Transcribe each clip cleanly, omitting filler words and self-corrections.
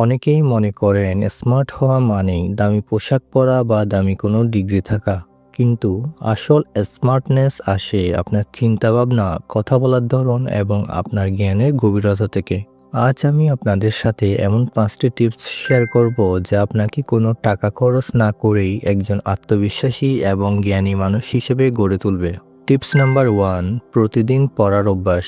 অনেকেই মনে করেন স্মার্ট হওয়া মানেই দামি পোশাক পরা বা দামি কোনো ডিগ্রি থাকা। কিন্তু আসল স্মার্টনেস আসে আপনার চিন্তাভাবনা, কথা বলার ধরন এবং আপনার জ্ঞানের গভীরতা থেকে। আজ আমি আপনাদের সাথে এমন 5টি টিপস শেয়ার করব যা আপনাকে কোনো টাকা খরচ না করেই একজন আত্মবিশ্বাসী এবং জ্ঞানী মানুষ হিসেবে গড়ে তুলবে। টিপস নাম্বার 1, প্রতিদিন পড়ার অভ্যাস।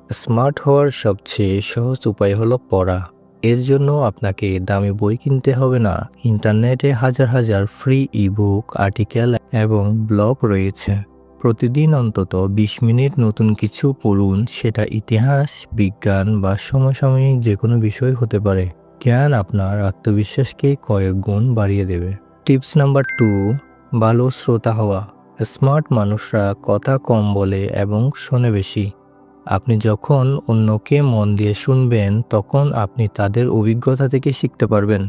স্মার্ট হওয়ার সবচেয়ে সহজ উপায় হলো পড়া। এর জন্য আপনাকে দামি বই কিনতে হবে না। ইন্টারনেটে হাজার হাজার ফ্রি ইবুক, আর্টিকেল এবং ব্লগ রয়েছে। প্রতিদিন অন্তত 20 মিনিট নতুন কিছু পড়ুন, সেটা ইতিহাস, বিজ্ঞান বা সমসাময়িক যে কোনো বিষয় হতে পারে। জ্ঞান আপনার আত্মবিশ্বাসকে কয়েক গুণ বাড়িয়ে দেবে। টিপস নাম্বার 2, ভালো শ্রোতা হওয়া। স্মার্ট মানুষরা কথা কম বলে এবং শোনে বেশি। আপনি যখন অন্যকে মন দিয়ে শুনবেন, তখন আপনি তাদের অভিজ্ঞতা থেকে শিখতে পারবেন।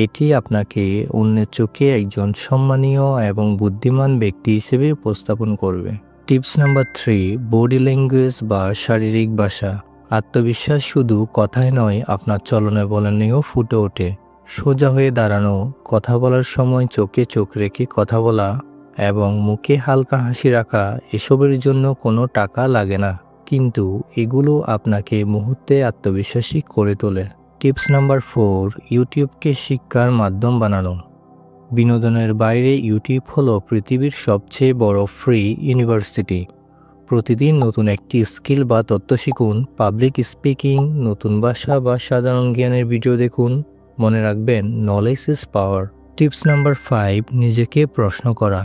এটি আপনাকে অন্যের চোখে একজন সম্মানীয় এবং বুদ্ধিমান ব্যক্তি হিসেবে উপস্থাপন করবে। টিপস নাম্বার 3, বডি ল্যাঙ্গুয়েজ বা শারীরিক ভাষা। আত্মবিশ্বাস শুধু কথায় নয়, আপনার চলনে বলনেও ফুটে ওঠে। সোজা হয়ে দাঁড়ানো, কথা বলার সময় চোখে চোখ রেখে কথা বলা এবং মুখে হালকা হাসি রাখা, এসবের জন্য কোনো টাকা লাগে না, কিন্তু এগুলো আপনাকে মুহূর্তে আত্মবিশ্বাসী করে তোলে। টিপস নাম্বার 4, ইউটিউবকে শিক্ষার মাধ্যম বানানো। বিনোদনের বাইরে ইউটিউব হলো পৃথিবীর সবচেয়ে বড় ফ্রি ইউনিভার্সিটি। প্রতিদিন নতুন একটি স্কিল বা তথ্য শিখুন। পাবলিক স্পিকিং, নতুন ভাষা বা সাধারণ জ্ঞানের ভিডিও দেখুন। মনে রাখবেন, knowledge is power. Tips number 5, নিজেকে প্রশ্ন করা।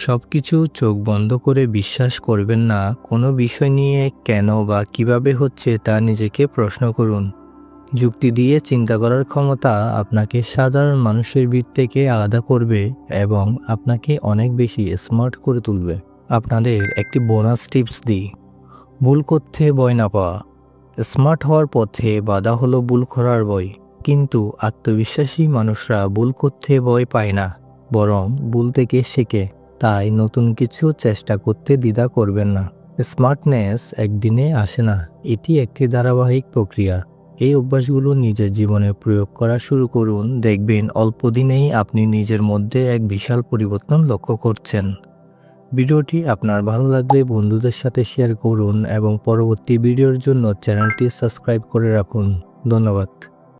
সব কিছু চোখ বন্ধ করে বিশ্বাস করবেন না। কোনো বিষয় নিয়ে কেন বা কিভাবে হচ্ছে তা নিজেকে প্রশ্ন করুন। যুক্তি দিয়ে চিন্তা করার ক্ষমতা আপনাকে সাধারণ মানুষের ভিড় থেকে আলাদা করবে এবং আপনাকে অনেক বেশি স্মার্ট করে তুলবে। আপনাদের একটি বোনাস টিপস দিই, ভুল করতে ভয় না পাওয়া। স্মার্ট হওয়ার পথে বাধা হলো ভুল করার ভয়, কিন্তু আত্মবিশ্বাসী মানুষরা ভুল করতে ভয় পায় না, বরং ভুল থেকে শেখে। তাই নতুন কিছু চেষ্টা করতে দ্বিধা করবেন না। স্মার্টনেস একদিনে আসে না, এটি একটি ধারাবাহিক প্রক্রিয়া। এই অভ্যাসগুলো নিজের জীবনে প্রয়োগ করা শুরু করুন, দেখবেন অল্প দিনেই আপনি নিজের মধ্যে এক বিশাল পরিবর্তন লক্ষ্য করছেন। ভিডিওটি আপনার ভালো লাগলে বন্ধুদের সাথে শেয়ার করুন এবং পরবর্তী ভিডিওর জন্য চ্যানেলটি সাবস্ক্রাইব করে রাখুন। ধন্যবাদ।